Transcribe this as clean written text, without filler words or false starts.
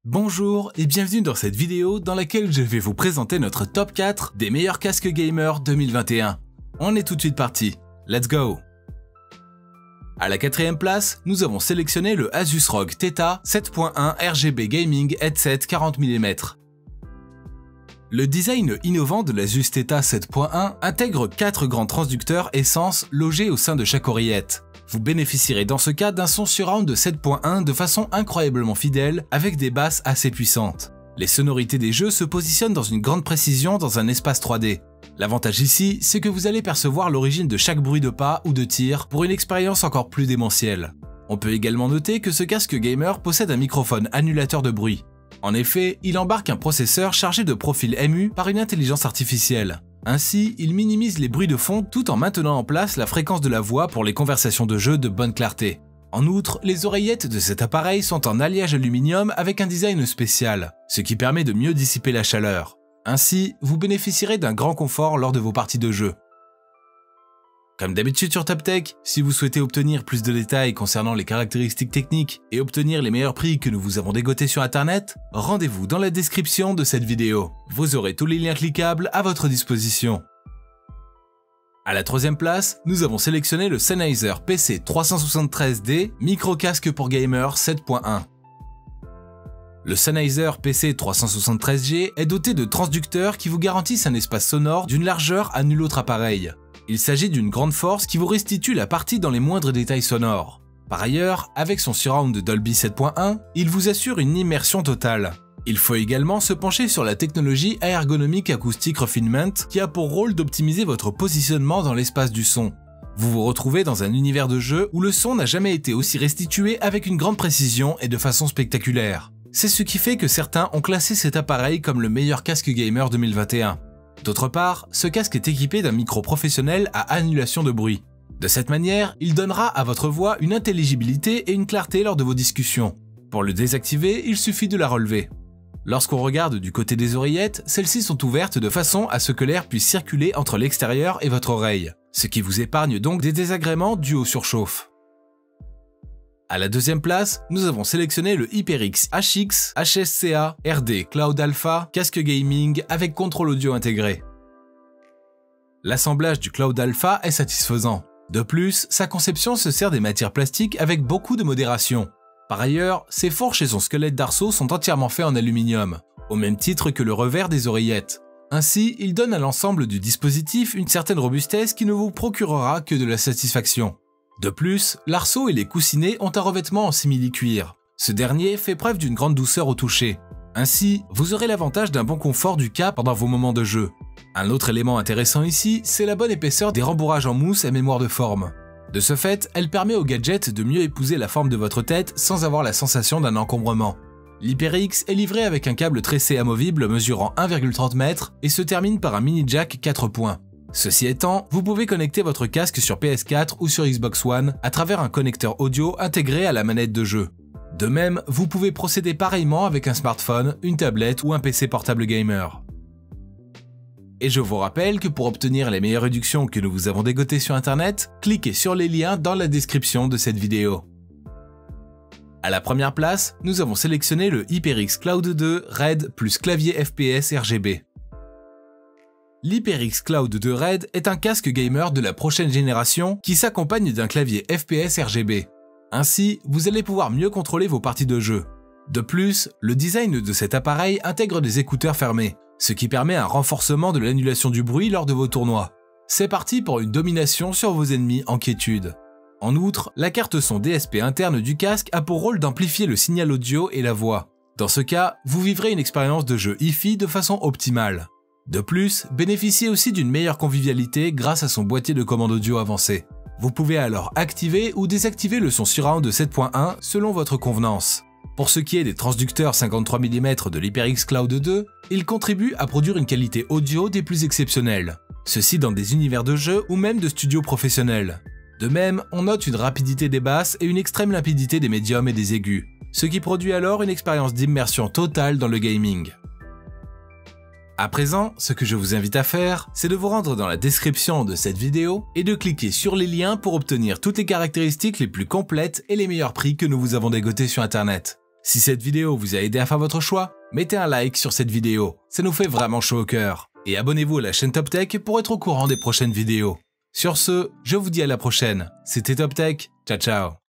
Bonjour et bienvenue dans cette vidéo dans laquelle je vais vous présenter notre top 4 des meilleurs casques gamers 2021. On est tout de suite parti, let's go! À la quatrième place, nous avons sélectionné le Asus ROG Theta 7.1 RGB Gaming Headset 40 mm. Le design innovant de l'Asus Theta 7.1 intègre 4 grands transducteurs Essence logés au sein de chaque oreillette. Vous bénéficierez dans ce cas d'un son surround de 7.1 de façon incroyablement fidèle avec des basses assez puissantes. Les sonorités des jeux se positionnent dans une grande précision dans un espace 3D. L'avantage ici, c'est que vous allez percevoir l'origine de chaque bruit de pas ou de tir pour une expérience encore plus démentielle. On peut également noter que ce casque gamer possède un microphone annulateur de bruit. En effet, il embarque un processeur chargé de profils émus par une intelligence artificielle. Ainsi, il minimise les bruits de fond tout en maintenant en place la fréquence de la voix pour les conversations de jeu de bonne clarté. En outre, les oreillettes de cet appareil sont en alliage aluminium avec un design spécial, ce qui permet de mieux dissiper la chaleur. Ainsi, vous bénéficierez d'un grand confort lors de vos parties de jeu. Comme d'habitude sur TopTech, si vous souhaitez obtenir plus de détails concernant les caractéristiques techniques et obtenir les meilleurs prix que nous vous avons dégotés sur internet, rendez-vous dans la description de cette vidéo. Vous aurez tous les liens cliquables à votre disposition. À la troisième place, nous avons sélectionné le Sennheiser PC373D Micro Casque pour Gamer 7.1. Le Sennheiser PC373G est doté de transducteurs qui vous garantissent un espace sonore d'une largeur à nul autre appareil. Il s'agit d'une grande force qui vous restitue la partie dans les moindres détails sonores. Par ailleurs, avec son surround de Dolby 7.1, il vous assure une immersion totale. Il faut également se pencher sur la technologie Ergonomic Acoustic Refinement qui a pour rôle d'optimiser votre positionnement dans l'espace du son. Vous vous retrouvez dans un univers de jeu où le son n'a jamais été aussi restitué avec une grande précision et de façon spectaculaire. C'est ce qui fait que certains ont classé cet appareil comme le meilleur casque gamer 2021. D'autre part, ce casque est équipé d'un micro professionnel à annulation de bruit. De cette manière, il donnera à votre voix une intelligibilité et une clarté lors de vos discussions. Pour le désactiver, il suffit de la relever. Lorsqu'on regarde du côté des oreillettes, celles-ci sont ouvertes de façon à ce que l'air puisse circuler entre l'extérieur et votre oreille, ce qui vous épargne donc des désagréments dus aux surchauffe. À la deuxième place, nous avons sélectionné le HyperX HX HSCA RD Cloud Alpha casque gaming avec contrôle audio intégré. L'assemblage du Cloud Alpha est satisfaisant. De plus, sa conception se sert des matières plastiques avec beaucoup de modération. Par ailleurs, ses fourches et son squelette d'arceau sont entièrement faits en aluminium, au même titre que le revers des oreillettes. Ainsi, il donne à l'ensemble du dispositif une certaine robustesse qui ne vous procurera que de la satisfaction. De plus, l'arceau et les coussinets ont un revêtement en simili-cuir. Ce dernier fait preuve d'une grande douceur au toucher. Ainsi, vous aurez l'avantage d'un bon confort du cas pendant vos moments de jeu. Un autre élément intéressant ici, c'est la bonne épaisseur des rembourrages en mousse à mémoire de forme. De ce fait, elle permet au gadget de mieux épouser la forme de votre tête sans avoir la sensation d'un encombrement. L'HyperX est livré avec un câble tressé amovible mesurant 1,30 m et se termine par un mini jack 4 points. Ceci étant, vous pouvez connecter votre casque sur PS4 ou sur Xbox One à travers un connecteur audio intégré à la manette de jeu. De même, vous pouvez procéder pareillement avec un smartphone, une tablette ou un PC portable gamer. Et je vous rappelle que pour obtenir les meilleures réductions que nous vous avons dégotées sur internet, cliquez sur les liens dans la description de cette vidéo. À la première place, nous avons sélectionné le HyperX Cloud 2 Red plus clavier FPS RGB. L'HyperX Cloud 2 Red est un casque gamer de la prochaine génération qui s'accompagne d'un clavier FPS RGB. Ainsi, vous allez pouvoir mieux contrôler vos parties de jeu. De plus, le design de cet appareil intègre des écouteurs fermés, ce qui permet un renforcement de l'annulation du bruit lors de vos tournois. C'est parti pour une domination sur vos ennemis en quiétude. En outre, la carte son DSP interne du casque a pour rôle d'amplifier le signal audio et la voix. Dans ce cas, vous vivrez une expérience de jeu hi-fi de façon optimale. De plus, bénéficiez aussi d'une meilleure convivialité grâce à son boîtier de commande audio avancé. Vous pouvez alors activer ou désactiver le son surround de 7.1 selon votre convenance. Pour ce qui est des transducteurs 53 mm de l'HyperX Cloud 2, ils contribuent à produire une qualité audio des plus exceptionnelles. Ceci dans des univers de jeu ou même de studios professionnels. De même, on note une rapidité des basses et une extrême limpidité des médiums et des aigus, ce qui produit alors une expérience d'immersion totale dans le gaming. À présent, ce que je vous invite à faire, c'est de vous rendre dans la description de cette vidéo et de cliquer sur les liens pour obtenir toutes les caractéristiques les plus complètes et les meilleurs prix que nous vous avons dégotés sur internet. Si cette vidéo vous a aidé à faire votre choix, mettez un like sur cette vidéo, ça nous fait vraiment chaud au cœur. Et abonnez-vous à la chaîne Top Tech pour être au courant des prochaines vidéos. Sur ce, je vous dis à la prochaine. C'était Top Tech, ciao ciao.